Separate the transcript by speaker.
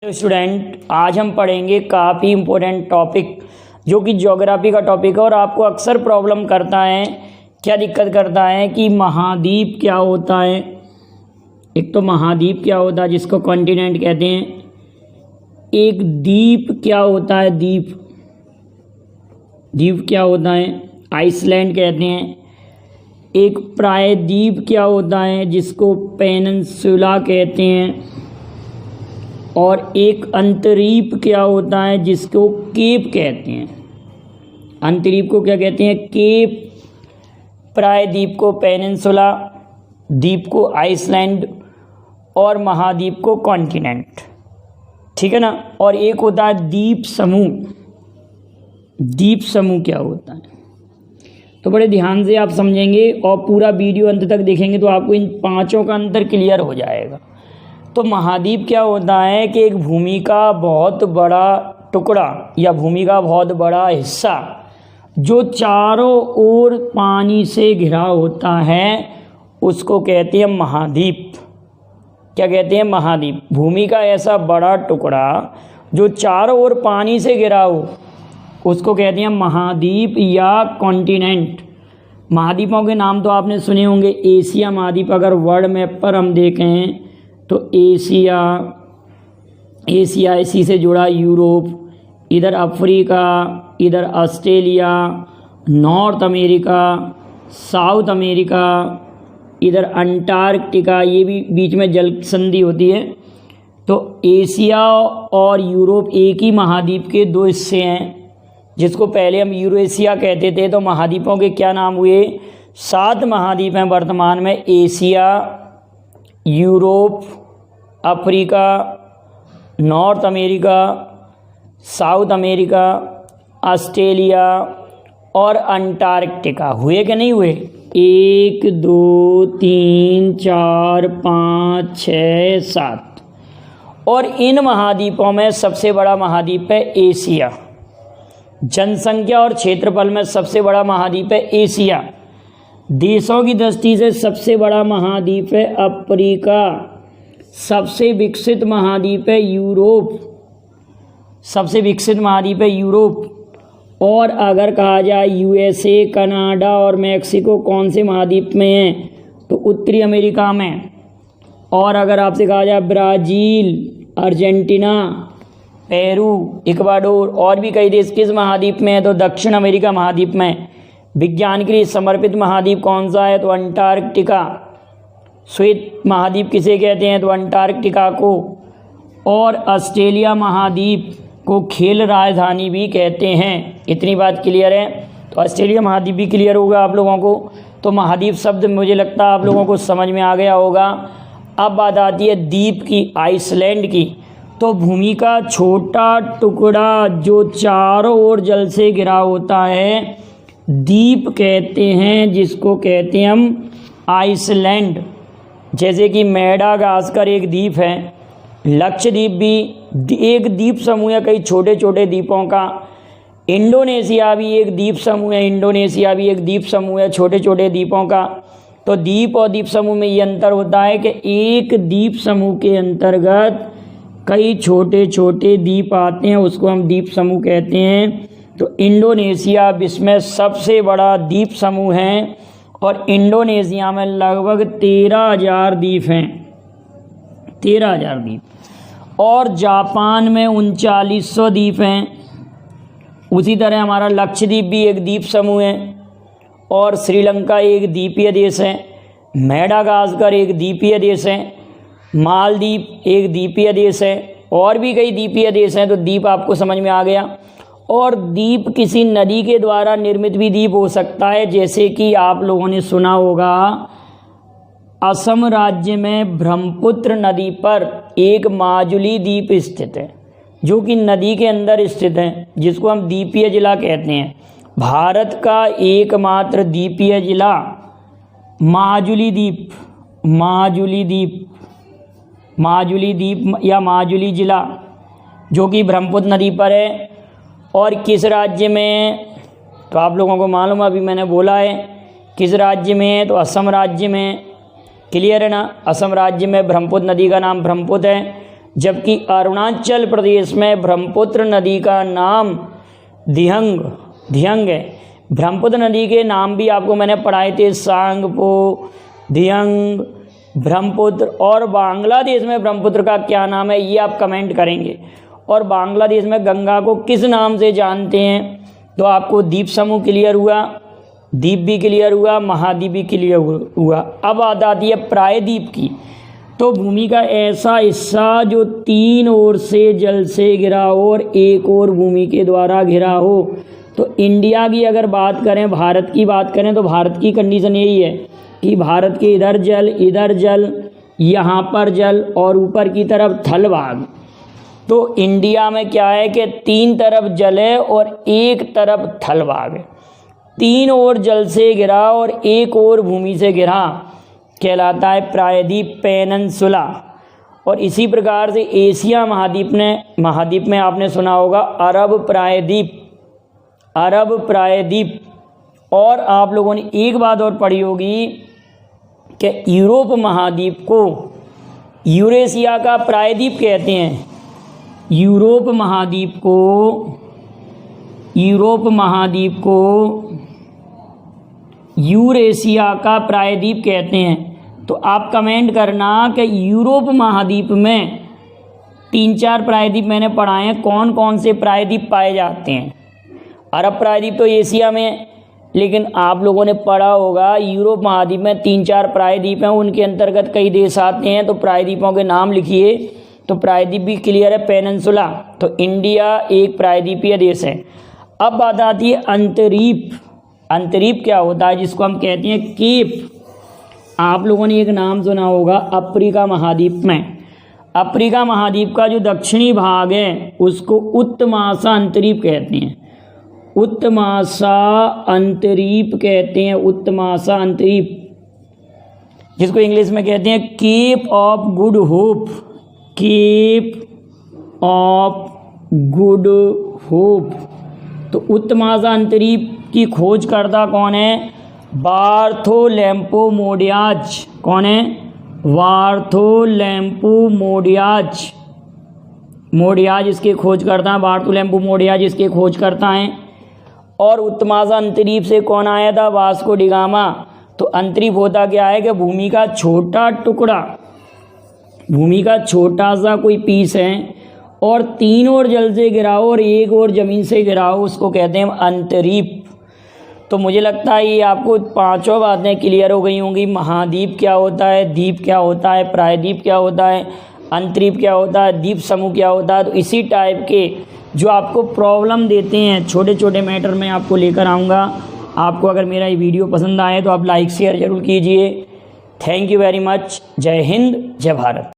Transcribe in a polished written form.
Speaker 1: Student, आज हम पढ़ेंगे काफ़ी इम्पोर्टेंट टॉपिक जो कि ज्योग्राफी का टॉपिक है और आपको अक्सर प्रॉब्लम करता है। क्या दिक्कत करता है कि महाद्वीप क्या होता है। एक तो महाद्वीप क्या होता है जिसको कॉन्टिनेंट कहते हैं, एक द्वीप क्या होता है, द्वीप क्या होता है, आइसलैंड कहते हैं। एक प्रायद्वीप क्या होता है जिसको पेनिनसुला कहते हैं, और एक अंतरीप क्या होता है जिसको केप कहते हैं। अंतरीप को क्या कहते हैं, केप। प्रायद्वीप को पेनिनसुला, द्वीप को आइसलैंड और महाद्वीप को कॉन्टिनेंट। ठीक है ना। और एक होता है द्वीप समूह। द्वीप समूह क्या होता है तो बड़े ध्यान से आप समझेंगे और पूरा वीडियो अंत तक देखेंगे तो आपको इन पांचों का अंतर क्लियर हो जाएगा। तो महाद्वीप क्या होता है कि एक भूमि का बहुत बड़ा टुकड़ा या भूमि का बहुत बड़ा हिस्सा जो चारों ओर पानी से घिरा होता है उसको कहते हैं महाद्वीप। क्या कहते हैं, महाद्वीप। भूमि का ऐसा बड़ा टुकड़ा जो चारों ओर पानी से घिरा हो उसको कहते हैं महाद्वीप या कॉन्टिनेंट। महाद्वीपों के नाम तो आपने सुने होंगे। एशिया महाद्वीप अगर वर्ल्ड मैप पर हम देखें तो एशिया इसी से जुड़ा, यूरोप, इधर अफ्रीका, इधर Australia, north America, south America, इधर अंटार्कटिका, ये भी बीच में जल संधि होती है। तो एशिया और यूरोप एक ही महाद्वीप के दो हिस्से हैं जिसको पहले हम यूरेशिया कहते थे। तो महाद्वीपों के क्या नाम हुए, 7 महाद्वीप हैं वर्तमान में। Asia, Europe, Africa, north America, south America, Australia और अंटार्कटिका। हुए कि नहीं हुए? 1 2 3 4 5 6 7। और इन महाद्वीपों में सबसे बड़ा महाद्वीप है एशिया। जनसंख्या और क्षेत्रफल में सबसे बड़ा महाद्वीप है एशिया। देशों की दृष्टि से सबसे बड़ा महाद्वीप है अफ्रीका। सबसे विकसित महाद्वीप है यूरोप। सबसे विकसित महाद्वीप है यूरोप। और अगर कहा जाए यूएसए, कनाडा और मैक्सिको कौन से महाद्वीप में हैं तो उत्तरी अमेरिका में। और अगर आपसे कहा जाए ब्राज़ील, अर्जेंटीना, पेरू, इक्वाडोर और भी कई देश किस महाद्वीप में है तो दक्षिण अमेरिका महाद्वीप में। विज्ञान के लिए समर्पित महाद्वीप कौन सा है तो अंटार्कटिका। श्वेत महाद्वीप किसे कहते हैं तो अंटार्कटिका को। और ऑस्ट्रेलिया महाद्वीप को खेल राजधानी भी कहते हैं। इतनी बात क्लियर है। तो ऑस्ट्रेलिया महाद्वीप भी क्लियर होगा आप लोगों को। तो महाद्वीप शब्द मुझे लगता है आप लोगों को समझ में आ गया होगा। अब बात आती है द्वीप की, आइसलैंड की। तो भूमि का छोटा टुकड़ा जो चारों ओर जल से घिरा होता है द्वीप कहते हैं, जिसको कहते हैं हम आइसलैंड। जैसे कि मेडागास्कर एक द्वीप है, लक्षद्वीप भी एक द्वीप समूह है कई छोटे छोटे द्वीपों का। इंडोनेशिया भी एक द्वीप समूह है, इंडोनेशिया भी एक द्वीप समूह है छोटे छोटे द्वीपों का। तो द्वीप और द्वीप समूह में ये अंतर होता है कि एक द्वीप समूह के अंतर्गत कई छोटे छोटे द्वीप आते हैं, उसको हम द्वीप समूह कहते हैं। तो इंडोनेशिया विश्व में सबसे बड़ा द्वीप समूह है और इंडोनेशिया में लगभग 13,000 द्वीप हैं, 13,000 द्वीप। और जापान में 3900 द्वीप हैं। उसी तरह हमारा लक्षद्वीप भी एक द्वीप समूह है और श्रीलंका एक द्वीपीय देश है। मेडागास्कर एक द्वीपीय देश है। मालदीव एक द्वीपीय देश है और भी कई द्वीपीय देश हैं। तो द्वीप आपको समझ में आ गया। और द्वीप किसी नदी के द्वारा निर्मित भी द्वीप हो सकता है। जैसे कि आप लोगों ने सुना होगा असम राज्य में ब्रह्मपुत्र नदी पर एक माजुली द्वीप स्थित है जो कि नदी के अंदर स्थित है, जिसको हम द्वीपीय जिला कहते हैं। भारत का एकमात्र द्वीपीय जिला माजुली द्वीप या माजुली जिला जो कि ब्रह्मपुत्र नदी पर है। और किस राज्य में तो आप लोगों को मालूम, अभी मैंने बोला है किस राज्य में है तो असम राज्य में। क्लियर है ना। असम राज्य में ब्रह्मपुत्र नदी का नाम ब्रह्मपुत्र है जबकि अरुणाचल प्रदेश में ब्रह्मपुत्र नदी का नाम धियंग है। ब्रह्मपुत्र नदी के नाम भी आपको मैंने पढ़ाए थे, सांगपो, धियंग, ब्रह्मपुत्र। और बांग्लादेश में ब्रह्मपुत्र का क्या नाम है, ये आप कमेंट करेंगे। और बांग्लादेश में गंगा को किस नाम से जानते हैं, तो आपको द्वीप समूह क्लियर हुआ, द्वीप भी क्लियर हुआ, महाद्वीप भी क्लियर हुआ। अब बात आती है प्रायद्वीप की। तो भूमि का ऐसा हिस्सा जो 3 ओर से जल से घिरा हो और एक ओर भूमि के द्वारा घिरा हो। तो इंडिया की अगर बात करें, भारत की बात करें, तो भारत की कंडीशन यही है कि भारत के इधर जल, यहाँ पर जल और ऊपर की तरफ थल भाग। तो इंडिया में क्या है कि 3 तरफ जल है और एक तरफ थल भाग है। 3 ओर जल से घिरा और एक ओर भूमि से घिरा कहलाता है प्रायद्वीप, पेनिनसुला। और इसी प्रकार से एशिया महाद्वीप में आपने सुना होगा अरब प्रायद्वीप। और आप लोगों ने एक बात और पढ़ी होगी कि यूरोप महाद्वीप को यूरेशिया का प्रायद्वीप कहते हैं। यूरोप महाद्वीप को यूरेशिया का प्रायद्वीप कहते हैं। तो आप कमेंट करना कि यूरोप महाद्वीप में 3-4 प्रायद्वीप मैंने पढ़ाए हैं, कौन कौन से प्रायद्वीप पाए जाते हैं। अरब प्रायद्वीप तो एशिया में है, लेकिन आप लोगों ने पढ़ा होगा यूरोप महाद्वीप में 3-4 प्रायद्वीप हैं, उनके अंतर्गत कई देश आते हैं। तो प्रायद्वीपों के नाम लिखिए। तो प्रायद्वीप भी क्लियर है, पेनिनसुला। तो इंडिया एक प्रायद्वीपीय देश है। अब बात आती है अंतरीप। अंतरीप क्या होता है, जिसको हम कहते हैं केप। आप लोगों ने एक नाम सुना होगा अफ्रीका महाद्वीप में। अफ्रीका महाद्वीप का जो दक्षिणी भाग है उसको उत्तमाशा अंतरीप कहते हैं। उत्तमाशा अंतरीप कहते हैं, उत्तमाशा अंतरीप, जिसको इंग्लिश में कहते हैं Cape of Good Hope. Cape of Good Hope. तो उत्तमाशा अंतरीप की खोजकर्ता कौन है, बार्थोलेम्पो मोडियाज। कौन है, बार्थोलेम्पो मोडियाज इसके खोजकर्ता हैं। बार्थोलेम्पो मोडियाज इसके खोजकर्ता हैं। और उत्तमाशा अंतरीप से कौन आया था, वास्को डी गामा। तो अंतरीप होता क्या है कि भूमि का छोटा टुकड़ा, भूमि का छोटा सा कोई पीस है और 3 ओर जल से घिरा हो और एक ओर जमीन से घिरा हो, उसको कहते हैं अंतरीप। तो मुझे लगता है ये आपको 5 बातें क्लियर हो गई होंगी। महाद्वीप क्या होता है, द्वीप क्या होता है, प्रायद्वीप क्या होता है, अंतरीप क्या होता है, द्वीप समूह क्या होता है। तो इसी टाइप के जो आपको प्रॉब्लम देते हैं छोटे छोटे मैटर में आपको लेकर आऊँगा। आपको अगर मेरा ये वीडियो पसंद आए तो आप लाइक शेयर ज़रूर कीजिए। Thank you very much. जय हिंद, जय भारत।